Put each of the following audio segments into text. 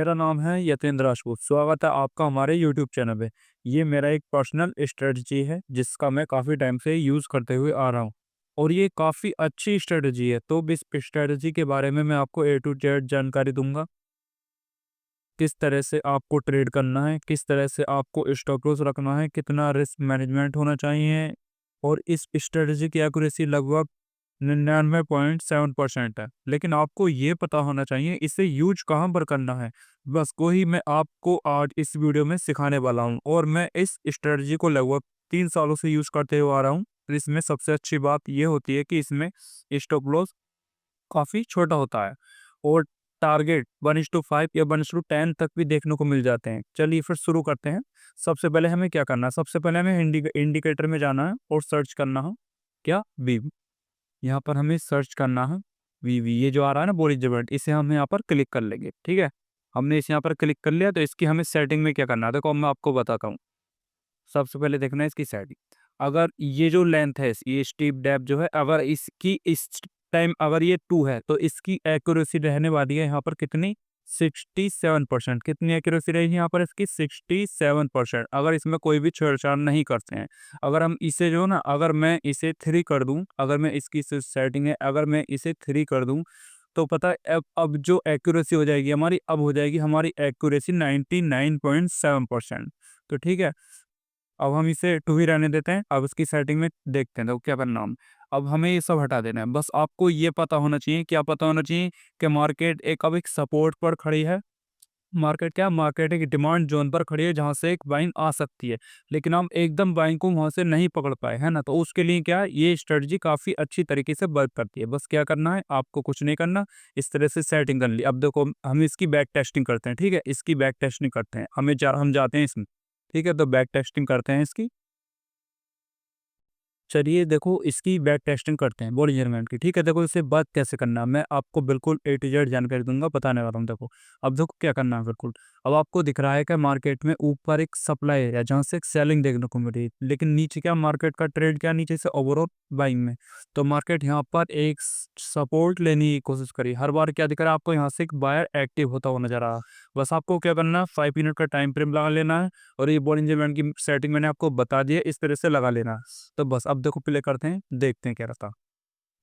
मेरा नाम है यतेंद्र राजपूत। स्वागत है आपका हमारे यूट्यूब चैनल पे। ये मेरा एक पर्सनल स्ट्रेटजी है जिसका मैं काफ़ी टाइम से यूज़ करते हुए आ रहा हूँ और ये काफ़ी अच्छी स्ट्रेटजी है। तो इस स्ट्रेटजी के बारे में मैं आपको ए टू जेड जानकारी दूंगा। किस तरह से आपको ट्रेड करना है, किस तरह से आपको स्टॉप लॉस रखना है, कितना रिस्क मैनेजमेंट होना चाहिए और इस स्ट्रेटजी की एक्यूरेसी लगभग 99.7% है। लेकिन आपको ये पता होना चाहिए इसे यूज कहाँ पर करना है। बस वही मैं आपको आज इस वीडियो में सिखाने वाला हूँ और मैं इस स्ट्रेटजी को लगभग 3 सालों से यूज करते हुए आ रहा हूँ। तो इसमें सबसे अच्छी बात ये होती है कि इसमें स्टॉप लॉस काफ़ी छोटा होता है और टारगेट 1:5 या 1:10 तक भी देखने को मिल जाते हैं। चलिए फिर शुरू करते हैं। सबसे पहले हमें क्या करना है, सबसे पहले हमें इंडिकेटर में जाना है और सर्च करना है क्या वी। यहाँ पर हमें सर्च करना है वीवी, ये जो आ रहा है ना बोलिंजर बैंड, इसे हम यहाँ पर क्लिक कर लेंगे। ठीक है, हमने इसे यहाँ पर क्लिक कर लिया। तो इसकी हमें सेटिंग में क्या करना है, देखो मैं आपको बताता हूँ। सबसे पहले देखना है इसकी सेटिंग। अगर ये जो लेंथ है, ये स्टीप डेप्थ जो है, अगर इसकी इस टाइम अगर ये 2 है तो इसकी एक्यूरेसी रहने वाली है यहाँ पर कितनी, 67%। कितनी एक्यूरेसी रहेगी यहाँ पर इसकी, 67%। अगर इसमें कोई भी छेड़छाड़ नहीं करते हैं। अगर हम इसे जो ना, अगर मैं इसे 3 कर दूं, अगर मैं इसकी सेटिंग है, अगर मैं इसे 3 कर दूं तो पता है अब जो एक्यूरेसी हो जाएगी हमारी, अब हो जाएगी हमारी एक्यूरेसी 99.7%। तो ठीक है, अब हम इसे 2 ही रहने देते हैं। अब इसकी सेटिंग में देखते हैं तो क्या करना हम, अब हमें ये सब हटा देना है। बस आपको ये पता होना चाहिए, क्या पता होना चाहिए कि मार्केट अब एक सपोर्ट पर खड़ी है। मार्केट क्या, मार्केट एक डिमांड जोन पर खड़ी है जहां से एक बाइंग आ सकती है। लेकिन हम एकदम बाइंग को वहां से नहीं पकड़ पाए, है ना। तो उसके लिए क्या, ये स्ट्रेटजी काफी अच्छी तरीके से वर्क करती है। बस क्या करना है, आपको कुछ नहीं करना, इस तरह से सेटिंग कर ली। अब देखो हम इसकी बैक टेस्टिंग करते हैं। ठीक है, इसकी बैक टेस्टिंग करते हैं। हम जाते हैं इसमें। ठीक है, तो बैक टेस्टिंग करते हैं इसकी। चलिए देखो इसकी बैक टेस्टिंग करते हैं बॉडी मेजरमेंट की। ठीक है, देखो इसे बात कैसे करना है मैं आपको बिल्कुल ए टू जेड जानकारी दूंगा, बताने वाला हूँ। देखो अब देखो क्या करना है बिल्कुल। अब आपको दिख रहा है कि मार्केट में ऊपर एक सप्लाई है जहाँ से एक सेलिंग देखने को मिल रही है, लेकिन नीचे क्या, मार्केट का ट्रेड क्या, नीचे से ओवरऑल बाइंग में। तो मार्केट यहाँ पर एक सपोर्ट लेने की कोशिश करी। हर बार क्या दिख रहा है आपको, यहाँ से एक बायर एक्टिव होता हुआ नजर आ रहा है। बस आपको क्या करना है, 5 मिनट का टाइम फ्रेम लगा लेना है और ये बॉलिंजर बैंड की सेटिंग मैंने आपको बता दी है, इस तरह से लगा लेना है। तो बस अब देखो प्ले करते हैं, देखते हैं क्या रहता।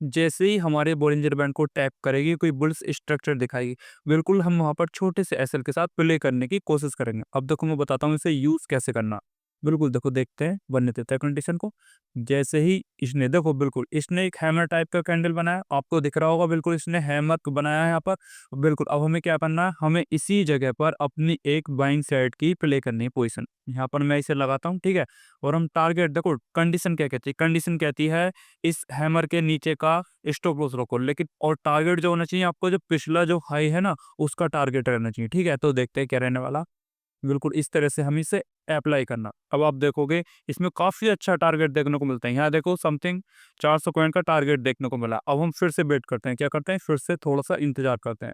जैसे ही हमारे बॉलिंजर बैंड को टैप करेगी, कोई बुल्स स्ट्रक्चर दिखाएगी, बिल्कुल हम वहां पर छोटे से एसएल के साथ प्ले करने की कोशिश करेंगे। अब देखो मैं बताता हूँ इसे यूज कैसे करना। बिल्कुल देखो, देखते हैं, बनने देते हैं कंडीशन को। जैसे ही इसने देखो, बिल्कुल इसने एक हैमर टाइप का कैंडल बनाया, आपको दिख रहा होगा, बिल्कुल इसने हैमर बनाया है यहाँ पर। बिल्कुल अब हमें क्या करना है, हमें इसी जगह पर अपनी एक बाइंग साइड की प्ले करनी है पोजीशन। यहाँ पर मैं इसे लगाता हूँ। ठीक है, और हम टारगेट, देखो कंडीशन क्या कहती है, कंडीशन कहती है इस हैमर के नीचे का स्टॉप लॉस रखो। लेकिन और टारगेट जो होना चाहिए आपको, जो पिछला जो हाई है ना, उसका टारगेट रहना चाहिए। ठीक है, तो देखते हैं क्या रहने वाला। बिल्कुल इस तरह से हम इसे अप्लाई करना। अब आप देखोगे इसमें काफी अच्छा टारगेट देखने को मिलता है। यहाँ देखो समथिंग 400 कॉइन का टारगेट देखने को मिला। अब हम फिर से वेट करते हैं, क्या करते हैं, फिर से थोड़ा सा इंतजार करते हैं,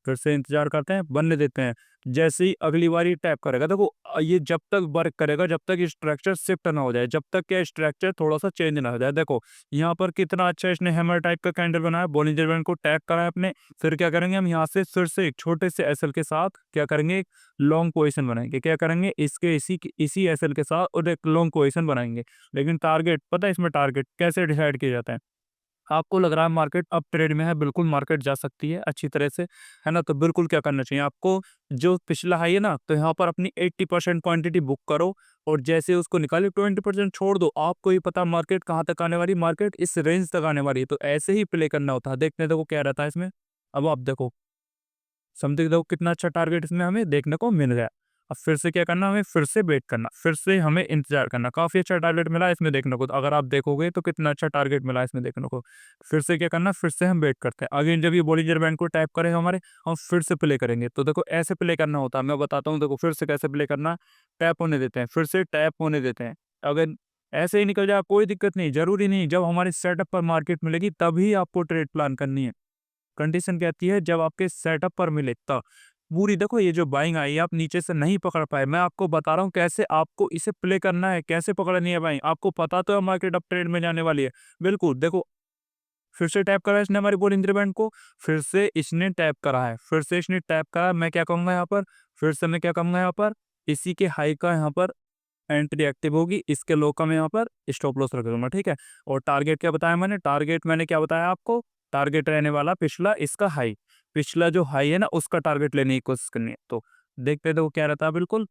फिर से इंतजार करते हैं, बनने देते हैं। जैसे ही अगली बार ये टैप करेगा, देखो ये जब तक वर्क करेगा जब तक स्ट्रक्चर शिफ्ट ना हो जाए, जब तक क्या स्ट्रक्चर थोड़ा सा चेंज ना हो जाए। देखो यहाँ पर कितना अच्छा इसने हैमर टाइप का कैंडल बनाया, बॉलिंजर बैंड को टैप करा है अपने। फिर क्या करेंगे, हम यहाँ से फिर से एक छोटे से एसएल के साथ क्या करेंगे, एक लॉन्ग पोजिशन बनाएंगे। क्या करेंगे, इसके इसी एसएल के साथ और एक लॉन्ग पोजिशन बनाएंगे। लेकिन टारगेट पता है, इसमें टारगेट कैसे डिसाइड किया जाता है। आपको लग रहा है मार्केट अब ट्रेड में है, बिल्कुल मार्केट जा सकती है अच्छी तरह से, है ना। तो बिल्कुल क्या करना चाहिए आपको, जो पिछला हाई है ना, तो यहाँ पर अपनी 80% क्वांटिटी बुक करो और जैसे उसको निकाले 20% छोड़ दो। आपको ही पता मार्केट कहाँ तक आने वाली, मार्केट इस रेंज तक आने वाली है। तो ऐसे ही प्ले करना होता है। देखने देखो क्या रहता है इसमें। अब आप देखो समथिंग, देखो कितना अच्छा टारगेट इसमें हमें देखने को मिल गया। अब फिर से क्या करना, हमें फिर से वेट करना, फिर से हमें इंतजार करना। काफी अच्छा टारगेट मिला इसमें देखने को, तो अगर आप देखोगे तो कितना अच्छा टारगेट मिला इसमें देखने को। फिर से क्या करना, फिर से हम वेट करते हैं। अगेन जब ये बॉलिंजर बैंड को टैप करे हमारे, हम फिर से प्ले करेंगे। तो देखो ऐसे प्ले करना होता है, मैं बताता हूँ। देखो फिर से कैसे प्ले करना, टैप होने देते हैं, फिर से टैप होने देते हैं। अगर ऐसे ही निकल जाए कोई दिक्कत नहीं, जरूरी नहीं जब हमारे सेटअप पर मार्केट मिलेगी तभी आपको ट्रेड प्लान करनी है। कंडीशन कहती है जब आपके सेटअप पर मिले तब। पूरी देखो ये जो बाइंग आई है, आप नीचे से नहीं पकड़ पाए, मैं आपको बता रहा हूँ कैसे आपको इसे प्ले करना है, कैसे पकड़नी है बाइंग। आपको पता तो है मार्केट अब ट्रेड में जाने वाली है। बिल्कुल देखो फिर से टैप करा इसने हमारी बॉलिंजर बैंड को, फिर से इसने टैप करा है, फिर से इसने टैप करा, मैं क्या कहूँगा यहाँ पर, फिर से मैं क्या कहूँगा यहाँ पर, इसी के हाई का यहाँ पर एंट्री एक्टिव होगी, इसके लो का मैं यहाँ पर स्टॉप लॉस रख दूँगा, ठीक है? और टारगेट क्या बताया मैंने? टारगेट मैंने क्या बताया आपको? टारगेट रहने वाला पिछला इसका हाई, पिछला जो हाई है ना उसका टारगेट लेने की कोशिश करनी है। तो देखते हैं देखो क्या रहता है बिल्कुल।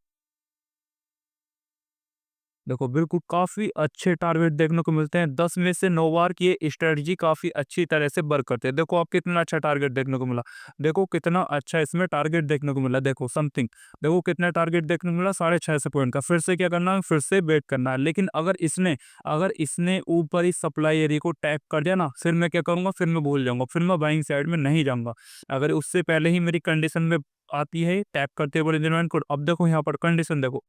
देखो, बिल्कुल काफ़ी अच्छे टारगेट देखने को मिलते हैं। 10 में से 9 बार की ये स्ट्रैटेजी काफ़ी अच्छी तरह से वर्क करती है। देखो, आप कितना अच्छा टारगेट देखने को मिला। देखो, कितना अच्छा इसमें टारगेट देखने को मिला। देखो, समथिंग देखो कितना टारगेट देखने को मिला, 650 पॉइंट का। फिर से क्या करना है? फिर से वेट करना है। लेकिन अगर इसने ऊपर ही सप्लाई एरिया को टैप कर दिया ना, फिर मैं क्या करूँगा? फिर मैं भूल जाऊँगा। फिर मैं बाइंग साइड में नहीं जाऊँगा। अगर उससे पहले ही मेरी कंडीशन में आती है टैप करते हुए इंस्ट्रूमेंट को, अब देखो यहाँ पर कंडीशन देखो।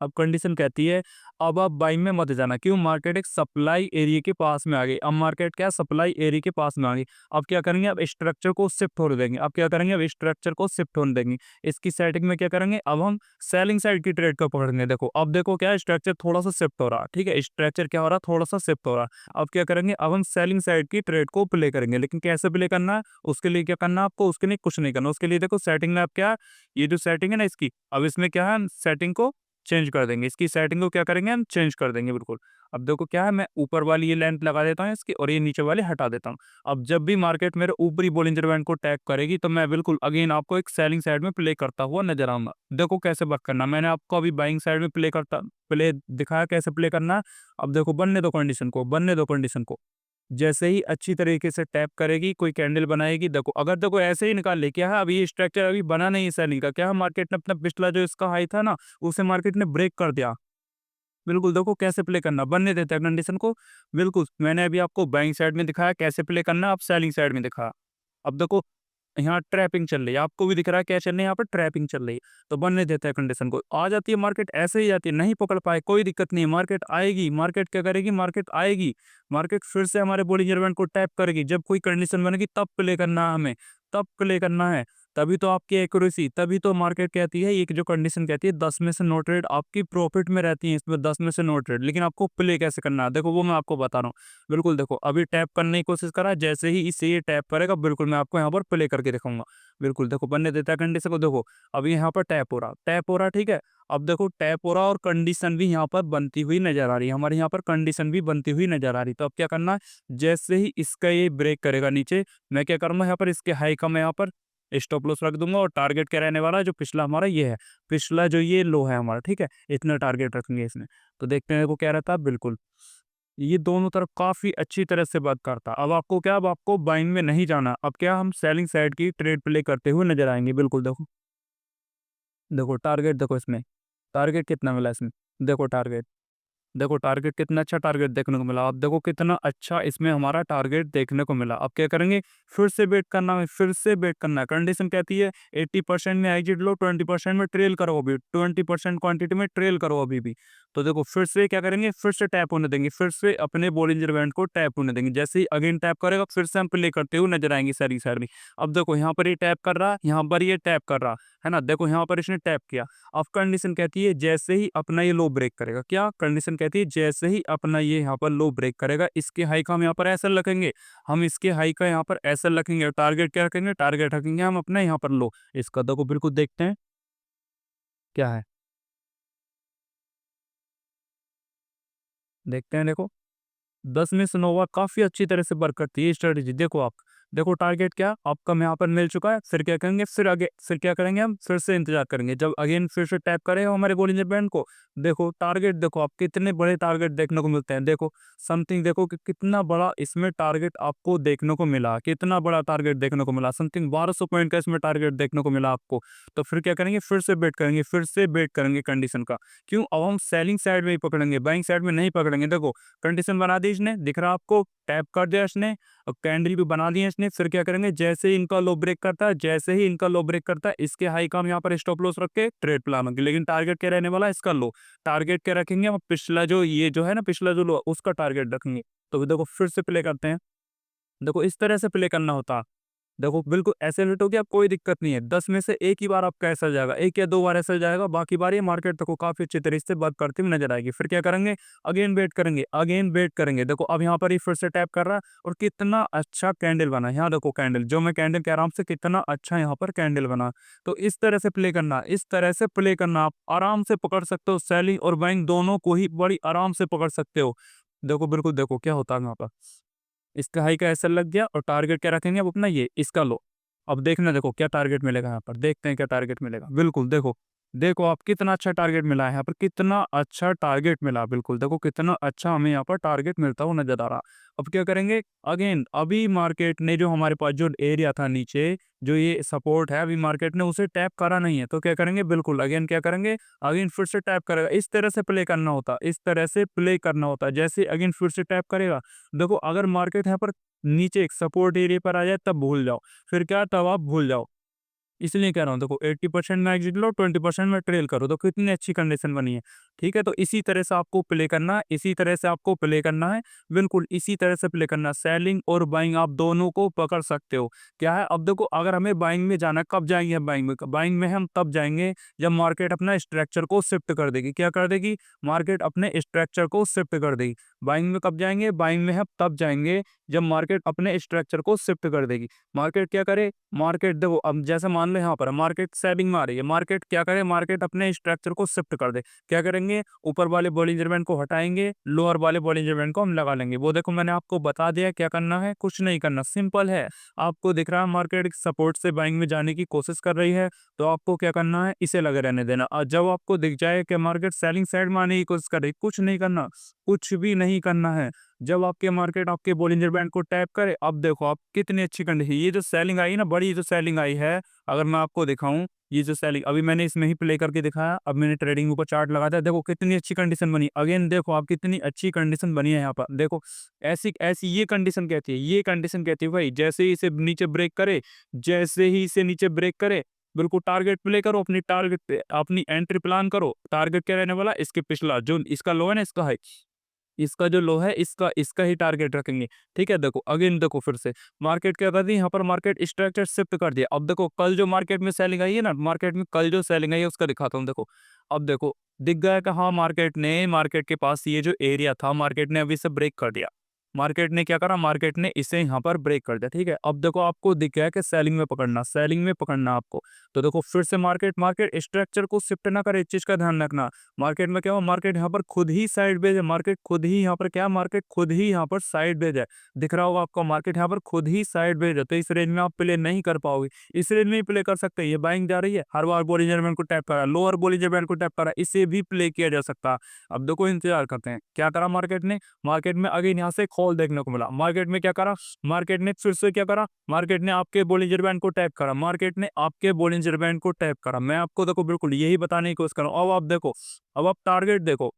अब कंडीशन कहती है अब आप बाइंग में मत जाना। क्यों? मार्केट एक सप्लाई एरिया के पास में आ गई। अब मार्केट क्या सप्लाई एरिया के पास में आ गई। अब क्या करेंगे? अब स्ट्रक्चर को शिफ्ट होने देंगे। अब क्या करेंगे? अब स्ट्रक्चर को शिफ्ट होने देंगे। इसकी सेटिंग में क्या करेंगे? अब हम सेलिंग साइड की ट्रेड को पकड़ेंगे। देखो, अब देखो क्या स्ट्रक्चर थोड़ा सा शिफ्ट हो रहा है, ठीक है? स्ट्रक्चर क्या हो रहा है? थोड़ा सा शिफ्ट हो रहा है। अब क्या करेंगे? अब हम सेलिंग साइड की ट्रेड को प्ले करेंगे। लेकिन कैसे प्ले करना है? उसके लिए क्या करना है आपको? उसके लिए कुछ नहीं करना। उसके लिए देखो सेटिंग में आप क्या, ये जो सेटिंग है ना इसकी, अब इसमें क्या है, सेटिंग को चेंज कर देंगे। इसकी सेटिंग को क्या करेंगे? हम चेंज कर देंगे बिल्कुल। अब देखो क्या है, मैं ऊपर वाली ये लेंथ लगा देता हूँ इसकी और ये नीचे वाली हटा देता हूँ। अब जब भी मार्केट मेरे ऊपरी बॉलिंजर बैंड को टैप करेगी तो मैं बिल्कुल अगेन आपको एक सेलिंग साइड में प्ले करता हुआ नजर आऊंगा। देखो कैसे वर्क करना, मैंने आपको अभी बाइंग साइड में प्ले दिखाया कैसे प्ले करना है। अब देखो, बनने दो कंडीशन को। जैसे ही अच्छी तरीके से टैप करेगी, कोई कैंडल बनाएगी, देखो अगर देखो ऐसे ही निकाल ले, क्या है अभी ये स्ट्रक्चर अभी बना नहीं है सेलिंग का, क्या है मार्केट ने अपना पिछला जो इसका हाई था ना, उसे मार्केट ने ब्रेक कर दिया। बिल्कुल देखो कैसे प्ले करना, बनने देता है कंडीशन को। बिल्कुल मैंने अभी आपको बाइंग साइड में दिखाया कैसे प्ले करना, अब सेलिंग साइड में दिखाया। अब देखो यहाँ ट्रैपिंग चल रही है, आपको भी दिख रहा है क्या चल रही है, यहाँ पर ट्रैपिंग चल रही है। तो बनने देता है कंडीशन को, आ जाती है मार्केट ऐसे ही जाती है, नहीं पकड़ पाए कोई दिक्कत नहीं है, मार्केट आएगी। मार्केट क्या करेगी? मार्केट आएगी, मार्केट फिर से हमारे बॉलिंजर बैंड को टैप करेगी। जब कोई कंडीशन बनेगी तब प्ले करना है हमें, तब प्ले करना है। तभी तो आपकी एक्यूरेसी, तभी तो मार्केट कहती है, एक जो कंडीशन कहती है 10 में से 9 ट्रेड आपकी प्रॉफिट में रहती है, इसमें 10 में से 9 ट्रेड। लेकिन आपको प्ले कैसे करना है देखो, वो मैं आपको बता रहा हूँ। बिल्कुल देखो, अभी टैप करने की कोशिश करा, जैसे ही इसे ये टैप करेगा बिल्कुल मैं आपको यहाँ पर प्ले करके दिखाऊंगा। बिल्कुल देखो बनने देता है कंडीशन को। देखो अभी यहाँ पर टैप हो रहा, ठीक है? अब देखो टैप हो रहा और कंडीशन भी यहाँ पर बनती हुई नजर आ रही है, हमारे यहाँ पर कंडीशन भी बनती हुई नजर आ रही। तो अब क्या करना है? जैसे ही इसका ये ब्रेक करेगा नीचे, मैं क्या करूँगा यहाँ पर, इसके हाई का मैं यहाँ पर स्टॉप लॉस रख दूंगा। और टारगेट क्या रहने वाला है? जो पिछला हमारा ये है, पिछला जो ये लो है हमारा, ठीक है? इतना टारगेट रखेंगे इसमें। तो देखते हैं वो क्या रहता है। बिल्कुल ये दोनों तरफ काफ़ी अच्छी तरह से वर्क करता है। अब आपको क्या, अब आपको बाइंग में नहीं जाना, अब क्या हम सेलिंग साइड की ट्रेड प्ले करते हुए नज़र आएँगे। बिल्कुल देखो, देखो टारगेट देखो इसमें, टारगेट कितना मिला इसमें, देखो टारगेट। देखो टारगेट कितना अच्छा टारगेट देखने को मिला। अब देखो कितना अच्छा इसमें हमारा टारगेट देखने को मिला। अब क्या करेंगे? फिर से वेट करना है, फिर से वेट करना है। कंडीशन कहती है 80% में एग्जिट लो, 20% में ट्रेल करो, अभी 20% क्वांटिटी में ट्रेल करो अभी भी। तो देखो फिर से क्या करेंगे? फिर से टैप होने देंगे, फिर से अपने बॉलिंजर बैंड को टैप होने देंगे। जैसे ही अगेन टैप करेगा फिर से हम प्ले करते हुए नजर आएंगे सारी साइड में। अब देखो यहाँ पर ये टैप कर रहा, यहाँ पर ये टैप कर रहा है ना, देखो यहाँ पर इसने टैप किया। अब कंडीशन कहती है जैसे ही अपना ये लो ब्रेक करेगा, क्या कंडीशन कहती है? जैसे ही अपना ये यहाँ पर लो ब्रेक करेगा, इसके हाई का हम यहाँ पर ऐसा रखेंगे, हम इसके हाई का यहाँ पर ऐसा रखेंगे। टारगेट क्या रखेंगे? टारगेट रखेंगे हम अपना यहाँ पर लो। इसका देखो बिल्कुल देखते हैं क्या है, देखते हैं देखो। 10 में से 9 बार काफ़ी अच्छी तरह से वर्क करती है ये स्ट्रेटजी। देखो आप, देखो टारगेट क्या आपका हम यहाँ पर मिल चुका है। फिर क्या करेंगे? फिर क्या करेंगे? हम फिर से इंतजार करेंगे जब अगेन फिर से टैप करेगा हमारे बॉलिंजर बैंड को। देखो टारगेट, देखो आप कितने बड़े टारगेट देखने को मिलते हैं। देखो समथिंग, देखो कि कितना बड़ा इसमें टारगेट आपको देखने को मिला, कितना बड़ा टारगेट देखने को मिला, समथिंग 1200 पॉइंट का इसमें टारगेट देखने को मिला आपको। तो फिर क्या करेंगे? फिर से वेट करेंगे, फिर से वेट करेंगे कंडीशन का। क्यों? अब हम सेलिंग साइड में ही पकड़ेंगे, बाइंग साइड में नहीं पकड़ेंगे। देखो कंडीशन बना दी इसने, दिख रहा आपको, टैप कर दिया इसने और कैंडल भी बना दी है इसने। फिर क्या करेंगे? जैसे ही इनका लो ब्रेक करता है, जैसे ही इनका लो ब्रेक करता है, इसके हाई का हम यहाँ पर स्टॉप लॉस रख के ट्रेड प्लान होंगे। लेकिन टारगेट क्या रहने वाला है? इसका लो। टारगेट क्या रखेंगे हम? पिछला जो ये जो है ना, पिछला जो लो उसका टारगेट रखेंगे। तो देखो फिर से प्ले करते हैं। देखो इस तरह से प्ले करना होता है। देखो बिल्कुल ऐसे लेट हो गया, कोई दिक्कत नहीं है, 10 में से 1 ही बार आपका ऐसा जाएगा, 1 या 2 बार ऐसा जाएगा, बाकी बार ये मार्केट देखो काफ़ी अच्छे तरीके से वर्क करती हुई नज़र आएगी। फिर क्या करेंगे, अगेन वेट करेंगे। देखो अब यहाँ पर ये फिर से टैप कर रहा है और कितना अच्छा कैंडल बना है। यहाँ देखो कैंडल, जो मैं कैंडल कह रहा हूँ आपसे, कितना अच्छा यहाँ पर कैंडल बना। तो इस तरह से प्ले करना, इस तरह से प्ले करना, आप आराम से पकड़ सकते हो, सेलिंग और बाइंग दोनों को ही बड़ी आराम से पकड़ सकते हो। देखो बिल्कुल देखो क्या होता है यहाँ पर। इसका हाई का ऐसा लग गया और टारगेट क्या रखेंगे अब अपना, ये इसका लो। अब देखना देखो क्या टारगेट मिलेगा यहाँ पर, देखते हैं क्या टारगेट मिलेगा। बिल्कुल देखो, देखो आप कितना अच्छा टारगेट मिला है यहाँ पर, कितना अच्छा टारगेट मिला। बिल्कुल देखो कितना अच्छा हमें यहाँ पर टारगेट मिलता हुआ नजर आ रहा। अब क्या करेंगे, अगेन अभी मार्केट ने जो हमारे पास जो एरिया था नीचे, जो ये सपोर्ट है, अभी मार्केट ने उसे टैप करा नहीं है, तो क्या करेंगे, बिल्कुल अगेन क्या करेंगे, अगेन फिर से टैप करेगा। इस तरह से प्ले करना होता, इस तरह से प्ले करना होता। जैसे अगेन फिर से टैप करेगा, देखो अगर मार्केट यहाँ पर नीचे एक सपोर्ट एरिया पर आ जाए तब भूल जाओ, फिर क्या, तब आप भूल जाओ। इसलिए कह रहा हूँ, देखो 80% में एग्जिट लो, 20% में ट्रेल करो, तो कितनी अच्छी कंडीशन बनी है। ठीक है, तो इसी तरह से आपको प्ले करना है, इसी तरह से आपको प्ले करना है। बिल्कुल इसी तरह से प्ले करना है। सेलिंग और बाइंग आप दोनों को पकड़ सकते हो। क्या है, अब देखो अगर हमें बाइंग में जाना, कब जाएंगे हम बाइंग में, बाइंग में हम तब जाएंगे जब मार्केट अपना स्ट्रक्चर को शिफ्ट कर देगी। क्या कर देगी, मार्केट अपने स्ट्रक्चर को शिफ्ट कर देगी। बाइंग में कब जाएंगे, बाइंग में हम तब जाएंगे जब मार्केट अपने स्ट्रक्चर को शिफ्ट कर देगी। मार्केट क्या करे, मार्केट देखो अब जैसे मान लो यहाँ पर मार्केट सेलिंग में आ रही है, मार्केट क्या करे, मार्केट अपने स्ट्रक्चर को शिफ्ट कर दे। क्या करेंगे, ऊपर वाले बॉलिंजर बैंड को हटाएंगे, लोअर वाले बॉलिंजर बैंड को हम लगा लेंगे। वो देखो मैंने आपको बता दिया क्या करना है, कुछ नहीं करना, सिंपल है। आपको दिख रहा है मार्केट सपोर्ट से बाइंग में जाने की कोशिश कर रही है, तो आपको क्या करना है, इसे लगे रहने देना। और जब आपको दिख जाए कि मार्केट सेलिंग साइड में आने की कोशिश कर रही, कुछ नहीं करना, कुछ भी नहीं करना है। जब आपके मार्केट आपके बॉलिंजर बैंड को टैप करे, अब देखो आप कितनी अच्छी कंडीशन, ये जो सेलिंग आई ना, बड़ी जो सेलिंग आई है, अगर मैं आपको दिखाऊं, ये जो सेलिंग अभी मैंने इसमें ही प्ले करके दिखाया, अब मैंने ट्रेडिंग ऊपर चार्ट लगा था, देखो कितनी अच्छी कंडीशन बनी। अगेन देखो आप कितनी अच्छी कंडीशन बनी है यहाँ पर। देखो ऐसी ऐसी ये कंडीशन कहती है, ये कंडीशन कहती है भाई, जैसे ही इसे नीचे ब्रेक करे, जैसे ही इसे नीचे ब्रेक करे, बिल्कुल टारगेट प्ले करो, अपनी टारगेट पे अपनी एंट्री प्लान करो। टारगेट क्या रहने वाला, इसके पिछला जो इसका लो है ना, इसका हाई, इसका जो लो है, इसका इसका ही टारगेट रखेंगे। ठीक है, देखो अगेन देखो फिर से मार्केट क्या कर दी, यहाँ पर मार्केट स्ट्रक्चर शिफ्ट कर दिया। अब देखो कल जो मार्केट में सेलिंग आई है ना, मार्केट में कल जो सेलिंग आई है उसका दिखाता हूँ। देखो अब देखो दिख गया कि हाँ मार्केट के पास ये जो एरिया था, मार्केट ने अभी से ब्रेक कर दिया। मार्केट ने क्या करा, मार्केट ने इसे यहाँ पर ब्रेक कर दिया। ठीक है, अब देखो आपको दिख गया कि सेलिंग में पकड़ना, सेलिंग में पकड़ना आपको। तो देखो फिर से मार्केट मार्केट स्ट्रक्चर को शिफ्ट ना करे, इस चीज का ध्यान रखना। मार्केट में क्या हो, मार्केट यहाँ पर खुद ही साइड बेज है, मार्केट खुद ही यहाँ पर क्या, मार्केट खुद ही यहाँ पर साइड बेज है। दिख रहा होगा आपको, मार्केट यहाँ पर खुद ही साइड बेज है, तो इस रेंज में आप प्ले नहीं कर पाओगे। इस रेंज में ही प्ले कर सकते हैं। ये बाइंग जा रही है, हर बार बॉलिंजर बैंड को टैप करा, लोअर बॉलिंजर बैंड को टैप करा, इसे भी प्ले किया जा सकता है। अब देखो इंतजार करते हैं क्या करा मार्केट ने। मार्केट में अगेन यहाँ से कॉल देखने को मिला। मार्केट में क्या करा, मार्केट ने फिर से क्या करा, मार्केट ने आपके बॉलिंजर बैंड को टैप करा, मार्केट ने आपके बॉलिंजर बैंड को टैप करा। मैं आपको देखो बिल्कुल यही बताने की कोशिश कर रहा हूँ। अब आप देखो, अब आप टारगेट देखो,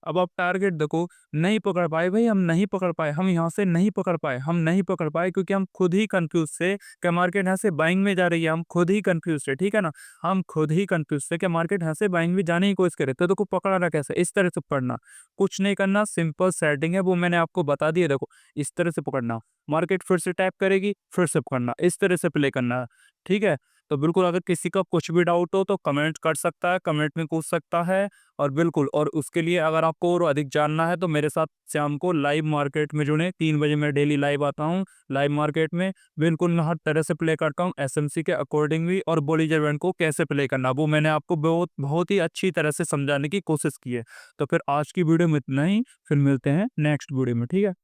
अब आप टारगेट देखो, नहीं पकड़ पाए भाई, हम नहीं पकड़ पाए, हम यहाँ से नहीं पकड़ पाए, हम नहीं पकड़ पाए क्योंकि हम खुद ही कंफ्यूज थे कि मार्केट यहाँ से बाइंग में जा रही है। हम खुद ही कंफ्यूज थे, ठीक है ना, हम खुद ही कंफ्यूज थे कि मार्केट यहाँ से बाइंग में जाने की कोशिश करे, तो देखो पकड़ना कैसे, इस तरह से पकड़ना, कुछ नहीं करना, सिंपल सेटिंग है, वो मैंने आपको बता दिया। देखो इस तरह से पकड़ना, मार्केट फिर से टैप करेगी, फिर से पकड़ना, इस तरह से प्ले करना है। ठीक है, तो बिल्कुल अगर किसी का कुछ भी डाउट हो तो कमेंट कर सकता है, कमेंट में पूछ सकता है। और बिल्कुल, और उसके लिए अगर आपको और अधिक जानना है तो मेरे साथ शाम को लाइव मार्केट में जुड़े, 3 बजे मैं डेली लाइव आता हूँ लाइव मार्केट में। बिल्कुल मैं हर तरह से प्ले करता हूँ, एसएमसी के अकॉर्डिंग भी, और बॉलिंजर बैंड को कैसे प्ले करना वो मैंने आपको बहुत बहुत ही अच्छी तरह से समझाने की कोशिश की है। तो फिर आज की वीडियो में इतना ही, फिर मिलते हैं नेक्स्ट वीडियो में, ठीक है।